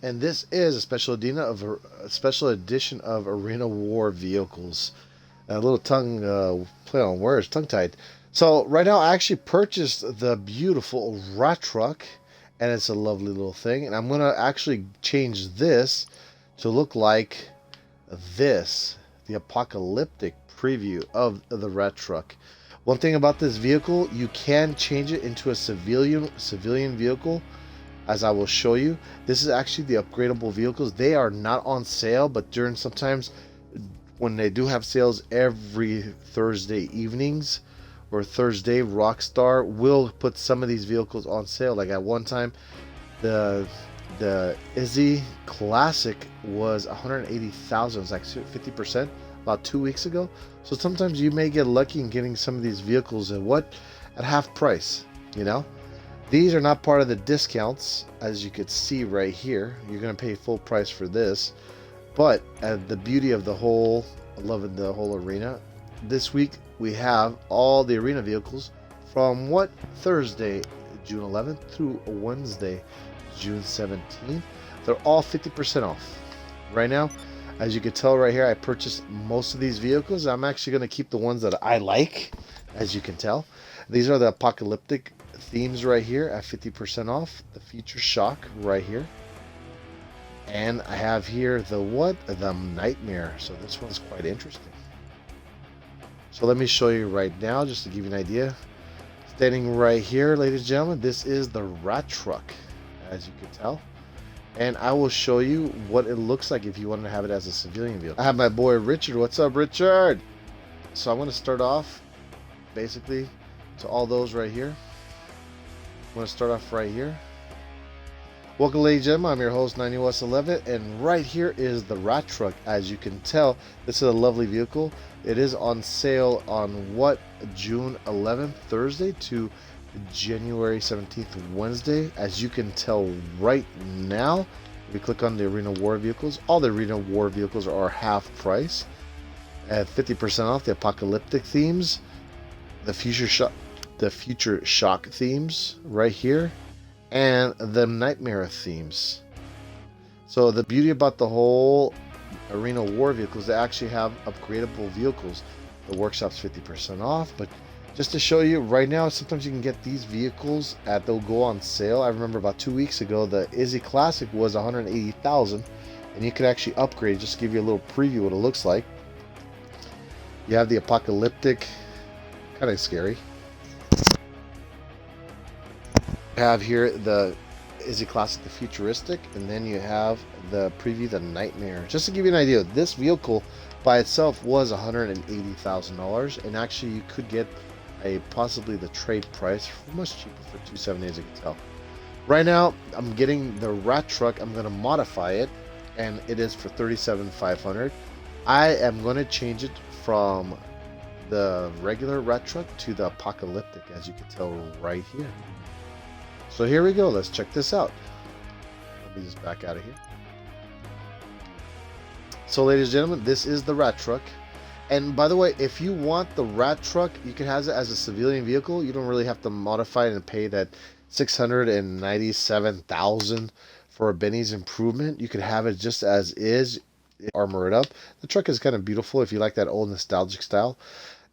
And this is a special edition of Arena War vehicles. A little tongue play on words, tongue tied. So right now, I actually purchased the beautiful Rat Truck, and it's a lovely little thing. And I'm gonna actually change this to look like this, the apocalyptic preview of the Rat Truck. One thing about this vehicle, you can change it into a civilian vehicle, as I will show you. This is actually the upgradable vehicles. They are not on sale, but during sometimes when they do have sales every Thursday evenings or Thursday, Rockstar will put some of these vehicles on sale. Like at one time, the Izzy Classic was 180,000. It's like 50% about 2 weeks ago. So sometimes you may get lucky in getting some of these vehicles at half price, you know. These are not part of the discounts, as you could see right here. You're going to pay full price for this. But the beauty of the whole, loving the whole arena, this week we have all the arena vehicles from Thursday, June 11th through Wednesday, June 17th. They're all 50% off. Right now, as you can tell right here, I purchased most of these vehicles. I'm actually going to keep the ones that I like, as you can tell. These are the apocalyptic themes right here at 50% off. The Future Shock right here. And I have here the Nightmare. So this one's quite interesting. So let me show you right now, just to give you an idea. Standing right here, ladies and gentlemen, this is the Rat Truck, as you can tell. And I will show you what it looks like if you want to have it as a civilian vehicle. I have my boy Richard. What's up, Richard? So I'm going to start off basically to all those right here. I'm going to start off right here. Welcome, ladies and gentlemen. I'm your host, 90US11, and right here is the Rat Truck. As you can tell, this is a lovely vehicle. It is on sale on June 11th, Thursday, to January 17th, Wednesday. As you can tell right now, if you click on the Arena War vehicles, all the Arena War vehicles are half price at 50% off. The apocalyptic themes, the Future Shock themes right here, and the Nightmare themes. So the beauty about the whole Arena War vehicles, they actually have upgradable vehicles. The workshop's 50% off, but just to show you right now, sometimes you can get these vehicles they'll go on sale. I remember about 2 weeks ago, the Izzy Classic was 180,000, and you could actually upgrade. Just to give you a little preview what it looks like. You have the apocalyptic, kind of scary. You have here the Izzy Classic, the futuristic, and then you have the preview, the Nightmare. Just to give you an idea, this vehicle by itself was $180,000, and actually you could get possibly the trade price much cheaper for $270, as you can tell. Right now, I'm getting the Rat Truck. I'm going to modify it, and it is for $37,500. I am going to change it from the regular Rat Truck to the apocalyptic, as you can tell right here. So here we go. Let's check this out. Let me just back out of here. So, ladies and gentlemen, this is the Rat Truck. And by the way, if you want the Rat Truck, you can have it as a civilian vehicle. You don't really have to modify it and pay that $697,000 for a Benny's improvement. You could have it just as is, armor it up. The truck is kind of beautiful if you like that old nostalgic style.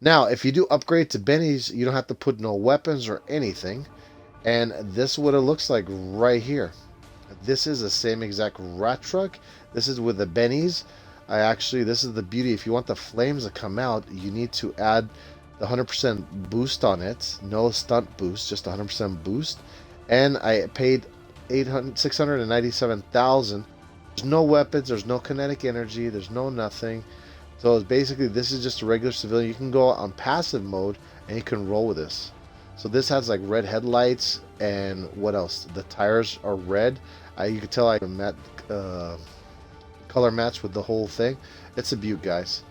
Now, if you do upgrade to Benny's, you don't have to put no weapons or anything. And this is what it looks like right here. This is the same exact Rat Truck. This is with the Benny's. This is the beauty. If you want the flames to come out, you need to add the 100% boost on it. No stunt boost, just 100% boost. And I paid $697,000. There's no weapons, there's no kinetic energy, there's no nothing. So it's basically, this is just a regular civilian. You can go on passive mode and you can roll with this. So this has like red headlights, and what else? The tires are red. You can tell I can color match with the whole thing. It's a beaut, guys.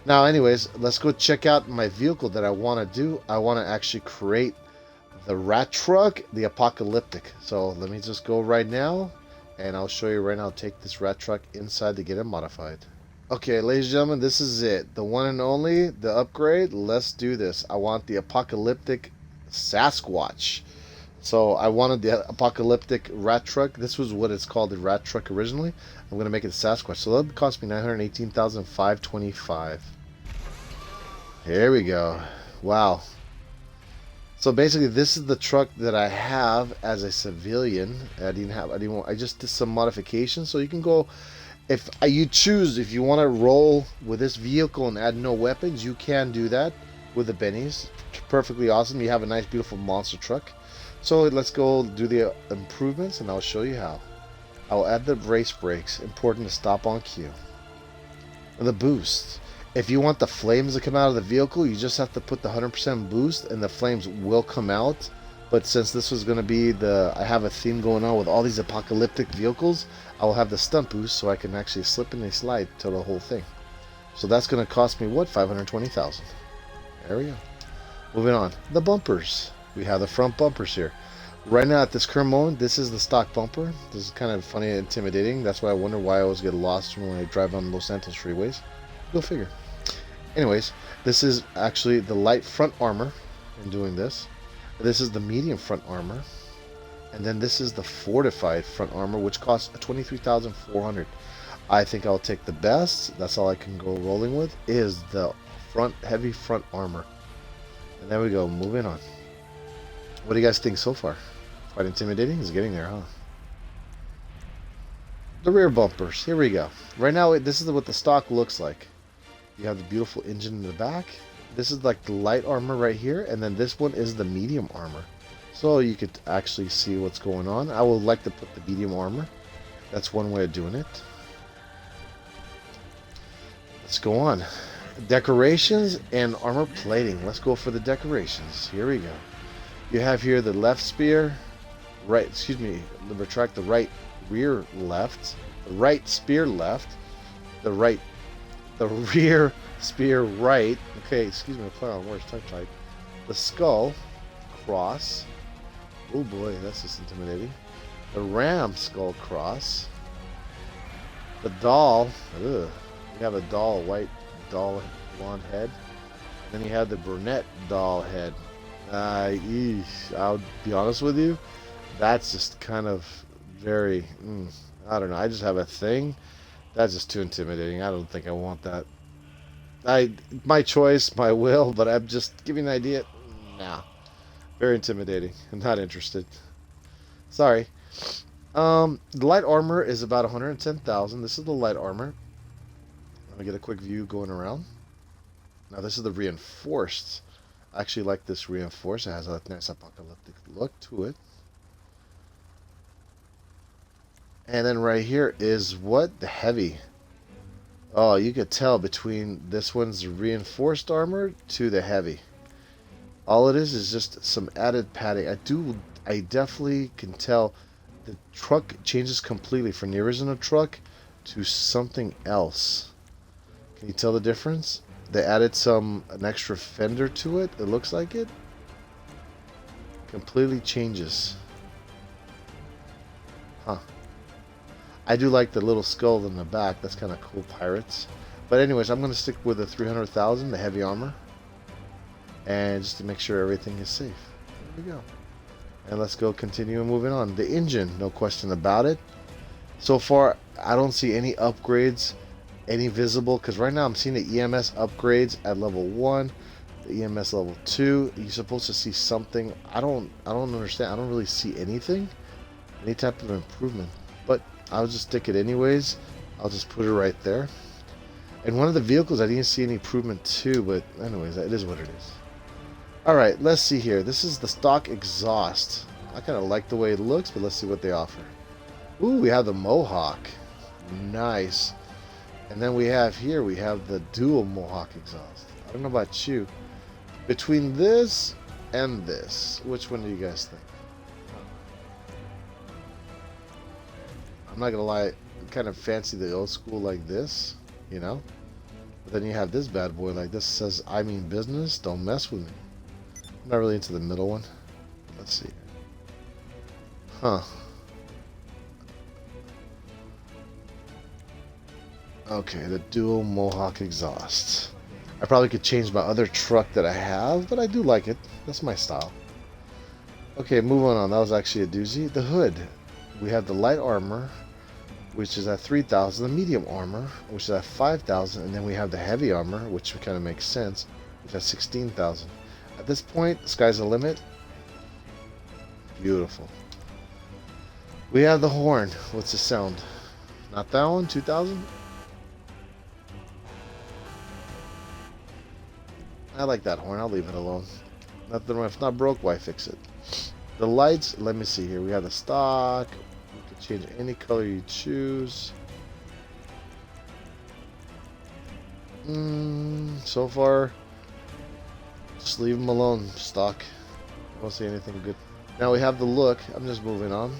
Now, anyways, let's go check out my vehicle that I want to do. I want to actually create the Rat Truck, the apocalyptic. So let me just go right now, and I'll show you right now. I'll take this Rat Truck inside to get it modified. Okay, ladies and gentlemen, this is it. The one and only, the upgrade. Let's do this. I want the apocalyptic Sasquatch. So I wanted the apocalyptic rat truck. This was what it's called, the rat truck originally. I'm gonna make it Sasquatch. So that cost me 918,525. Here we go. Wow. So basically, this is the truck that I have as a civilian. I just did some modifications, so you can go. If you choose, if you want to roll with this vehicle and add no weapons, you can do that with the bennies. Perfectly awesome. You have a nice, beautiful monster truck. So let's go do the improvements, and I'll show you how. I'll add the race brakes. Important to stop on cue. And the boost. If you want the flames to come out of the vehicle, you just have to put the 100% boost and the flames will come out. But since this was going to be I have a theme going on with all these apocalyptic vehicles, I will have the stunt boost so I can actually slip and slide to the whole thing. So that's going to cost me, what, 520,000. There we go. Moving on. The bumpers. We have the front bumpers here. Right now at this current moment, this is the stock bumper. This is kind of funny and intimidating. That's why I wonder why I always get lost when I drive on Los Santos freeways. Go figure. Anyways, this is actually the light front armor in doing this. This is the medium front armor. And then this is the fortified front armor, which costs 23,400. I think I'll take the best. That's all I can go rolling with, is the heavy front armor. And there we go, moving on. What do you guys think so far? Quite intimidating? It's getting there, huh? The rear bumpers. Here we go. Right now, this is what the stock looks like. You have the beautiful engine in the back. This is like the light armor right here, and then this one is the medium armor. So you could actually see what's going on. I would like to put the medium armor. That's one way of doing it. Let's go on. Decorations and armor plating. Let's go for the decorations. Here we go. You have here the left spear, right, excuse me, retract the right rear left, the right spear left, the rear spear right. Okay, excuse me, I'm playing on words, tongue tied. The skull cross. Oh boy, that's just intimidating. The ram skull cross. The doll. Ugh. You have a doll, white doll, blonde head. And then you have the brunette doll head. I'll be honest with you. That's just kind of very. I don't know. I just have a thing. That's just too intimidating. I don't think I want that. My choice, my will, but I'm just giving an idea. Nah. Very intimidating. I'm not interested. Sorry. The light armor is about 110,000. This is the light armor. Let me get a quick view going around. Now this is the reinforced. I actually like this reinforced. It has a nice apocalyptic look to it. And then right here is what? The heavy. Oh, you could tell between this one's reinforced armor to the heavy. All it is just some added padding. I definitely can tell the truck changes completely from the original truck to something else. Can you tell the difference? They added an extra fender to it. It looks like it completely changes. Huh. I do like the little skull in the back. That's kind of cool, pirates. But anyways, I'm going to stick with the 300,000, the heavy armor. And just to make sure everything is safe. There we go. And let's go continue moving on. The engine, no question about it. So far, I don't see any upgrades, any visible, because right now I'm seeing the EMS upgrades at level 1, the EMS level 2. You're supposed to see something. I don't understand. I don't really see anything, any type of improvement. But I'll just stick it anyways. I'll just put it right there. And one of the vehicles I didn't see any improvement to, but anyways, it is what it is. Alright, let's see here. This is the stock exhaust. I kind of like the way it looks, but let's see what they offer. Ooh, we have the Mohawk. Nice. And then we have the dual Mohawk exhaust. I don't know about you. Between this and this, which one do you guys think? I'm not gonna lie, I kind of fancy the old school like this, you know? But then you have this bad boy like this, says, I mean business, don't mess with me. I'm not really into the middle one. Let's see. Huh. Okay, the dual Mohawk exhaust. I probably could change my other truck that I have, but I do like it. That's my style. Okay, moving on. That was actually a doozy. The hood. We have the light armor, which is at 3,000. The medium armor, which is at 5,000. And then we have the heavy armor, which kind of makes sense, which is 16,000. At this point, the sky's the limit. Beautiful. We have the horn. What's the sound? Not that one? 2,000? I like that horn. I'll leave it alone. Nothing. If not broke, why fix it? The lights, let me see here. We have the stock. You can change any color you choose. So far, just leave them alone, stock. I don't see anything good. Now we have the look. I'm just moving on.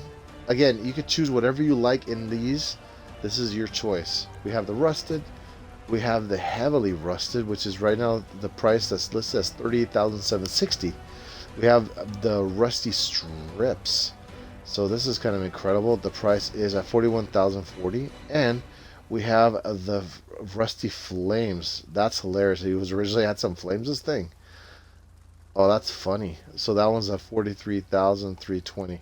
Again, you could choose whatever you like in these. This is your choice. We have the rusted. We have the heavily rusted, which is right now the price that's listed as $38,760. We have the rusty strips. So this is kind of incredible. The price is at $41,040. And we have the rusty flames. That's hilarious. He was originally had some flames, this thing. Oh, that's funny. So that one's at $43,320.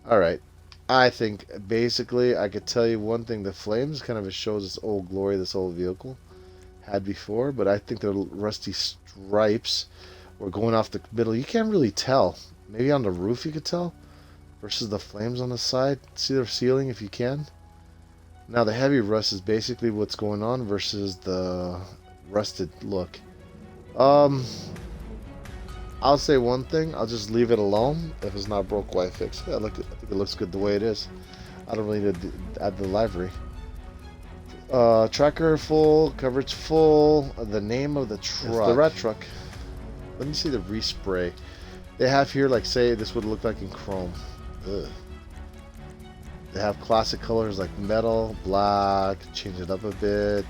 All right. I think basically I could tell you one thing. The flames kind of shows its old glory this old vehicle had before, but I think the rusty stripes were going off the middle. You can't really tell. Maybe on the roof you could tell versus the flames on the side. See the ceiling if you can. Now the heavy rust is basically what's going on versus the rusted look. I'll say one thing. I'll just leave it alone. If it's not broke, why fix it? I think it looks good the way it is. I don't really need to add the livery. Tracker full, coverage full. The name of the truck. It's the rat truck. Let me see the respray. They have here, like, say this would look like in chrome. Ugh. They have classic colors like metal, black. Change it up a bit.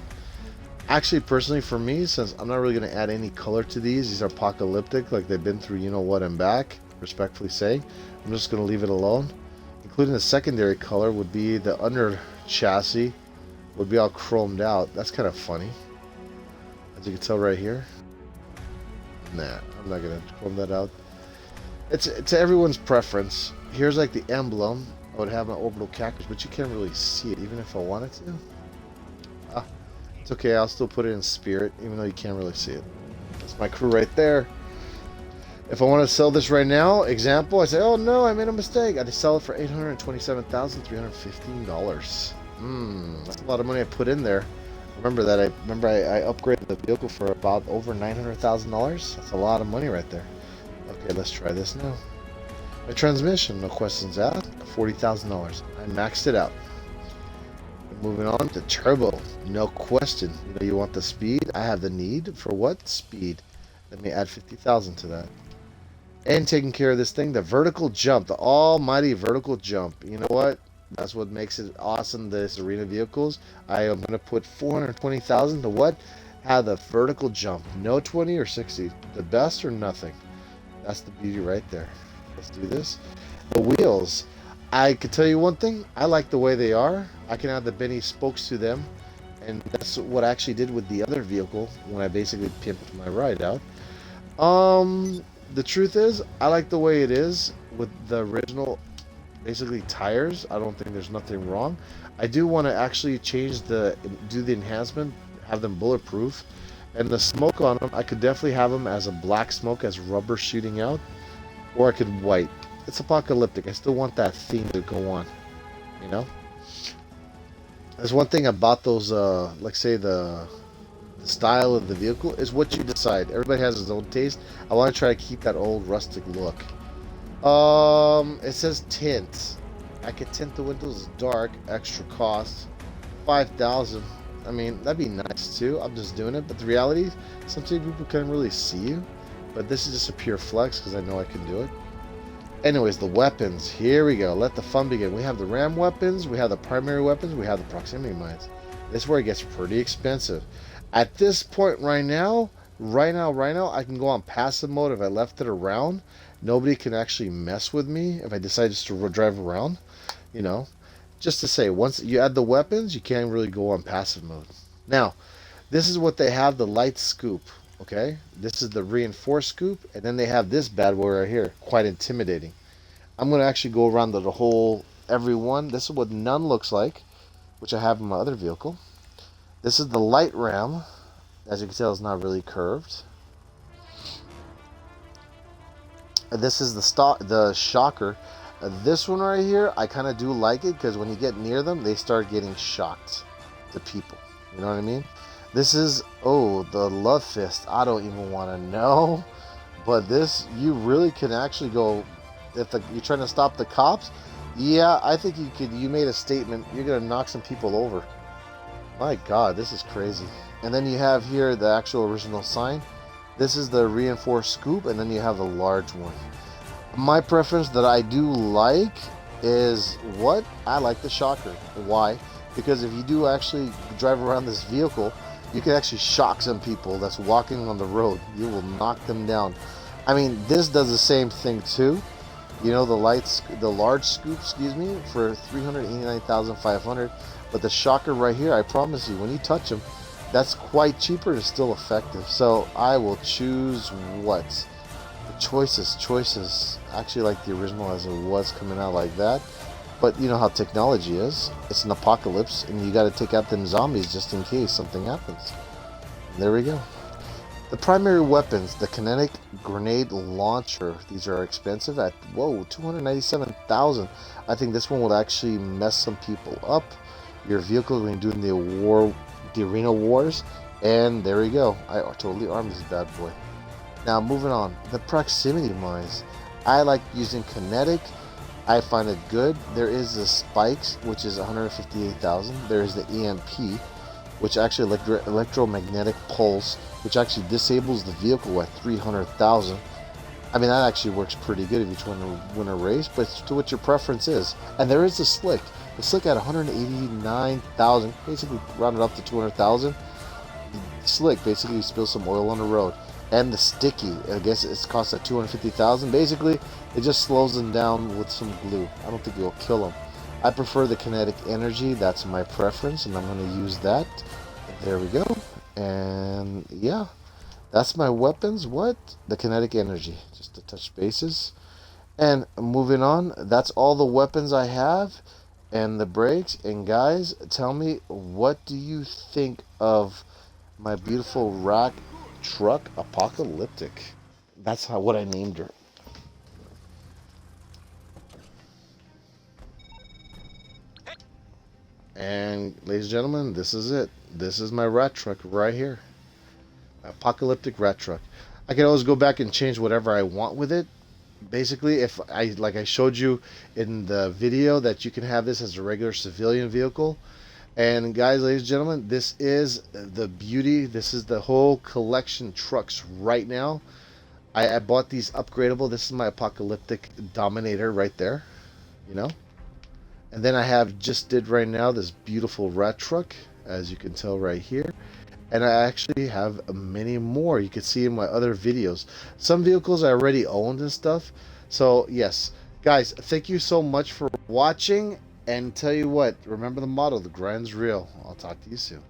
Actually, personally, for me, since I'm not really going to add any color to these are apocalyptic, like they've been through you know what and back, respectfully saying, I'm just going to leave it alone. Including the secondary color would be the under chassis, would be all chromed out. That's kind of funny. As you can tell right here. Nah, I'm not going to chrome that out. It's everyone's preference. Here's like the emblem. I would have my orbital cactus, but you can't really see it, even if I wanted to. It's okay, I'll still put it in spirit, even though you can't really see it. That's my crew right there. If I want to sell this right now, example, I say, oh no, I made a mistake. I just sell it for $827,315. That's a lot of money I put in there. Remember that I upgraded the vehicle for about over $900,000. That's a lot of money right there. Okay, let's try this now. My transmission, no questions asked, $40,000. I maxed it out. Moving on to turbo, no question. You know, you want the speed. I have the need for what? Speed. Let me add 50,000 to that. And taking care of this thing, the vertical jump, the almighty vertical jump. You know what? That's what makes it awesome. This arena vehicles. I am going to put 420,000 to what? Have the vertical jump. No 20 or 60. The best or nothing. That's the beauty right there. Let's do this. The wheels. I could tell you one thing. I like the way they are. I can add the Benny spokes to them, and that's what I actually did with the other vehicle when I basically pimped my ride out. The truth is, I like the way it is with the original, basically tires. I don't think there's nothing wrong. I do want to actually do the enhancement, have them bulletproof, and the smoke on them. I could definitely have them as a black smoke, as rubber shooting out, or I could white. It's apocalyptic. I still want that theme to go on, you know. There's one thing about those, like say the style of the vehicle is what you decide. Everybody has his own taste. I want to try to keep that old rustic look. It says tint. I could tint the windows dark. Extra cost, 5,000. I mean, that'd be nice too. I'm just doing it, but the reality is, sometimes people can't really see you. But this is just a pure flex because I know I can do it. Anyways, the weapons. Here we go. Let the fun begin. We have the ram weapons. We have the primary weapons. We have the proximity mines. This is where it gets pretty expensive. At this point right now, I can go on passive mode. If I left it around, nobody can actually mess with me if I decide just to drive around. You know, just to say, once you add the weapons, you can't really go on passive mode. Now, this is what they have, the light scoop. Okay, this is the reinforced scoop, and then they have this bad boy right here, quite intimidating. I'm going to actually go around the whole every one. This is what none looks like, which I have in my other vehicle. This is the light ram. As you can tell, it's not really curved. This is the shocker. This one right here, I kind of do like it because when you get near them, they start getting shocked to people. You know what I mean? This is, oh, the love fist. I don't even want to know. But this, you really can actually go, if you're trying to stop the cops, yeah, I think you could. You made a statement. You're going to knock some people over. My God, this is crazy. And then you have here the actual original sign. This is the reinforced scoop, and then you have the large one. My preference that I do like is what? I like the shocker. Why? Because if you do actually drive around this vehicle, you can actually shock some people that's walking on the road. You will knock them down. I mean, this does the same thing too. You know, the large scoop, excuse me, for 389,500. But the shocker right here, I promise you, when you touch them, that's quite cheaper and still effective. So I will choose what? The choices. Actually like the original as it was coming out like that. But you know how technology is. It's an apocalypse and you got to take out them zombies just in case something happens. There we go. The primary weapons, the kinetic grenade launcher. These are expensive at, whoa, 297,000. I think this one would actually mess some people up. Your vehicle when you're doing the arena wars, and there we go. I totally armed this bad boy. Now moving on, the proximity mines. I like using kinetic. I find it good. There is the spikes, which is 158,000. There is the EMP, which actually electromagnetic pulse, which actually disables the vehicle at 300,000. I mean, that actually works pretty good if you're trying to win a race, but it's to what your preference is. And there is the slick. The slick at 189,000, basically rounded up to 200,000. Slick, basically you spill some oil on the road. And the sticky, I guess it's cost at 250,000. Basically, it just slows them down with some glue. I don't think it will kill them. I prefer the kinetic energy. That's my preference, and I'm going to use that. There we go. And yeah, that's my weapons. What? The kinetic energy. Just to touch bases. And moving on, that's all the weapons I have and the brakes. And guys, tell me, what do you think of my beautiful rock truck apocalyptic? That's what I named her. And ladies and gentlemen, this is it. This is my rat truck right here. Apocalyptic rat truck. I can always go back and change whatever I want with it. Basically, if I like I showed you in the video that you can have this as a regular civilian vehicle. And guys, ladies and gentlemen, this is the beauty. This is the whole collection trucks right now. I bought these upgradable. This is my apocalyptic Dominator right there, you know. And then I have just did right now this beautiful rat truck, as you can tell right here. And I actually have many more. You can see in my other videos. Some vehicles I already owned and stuff. So yes, guys, thank you so much for watching. And tell you what, remember the motto, the grind's real. I'll talk to you soon.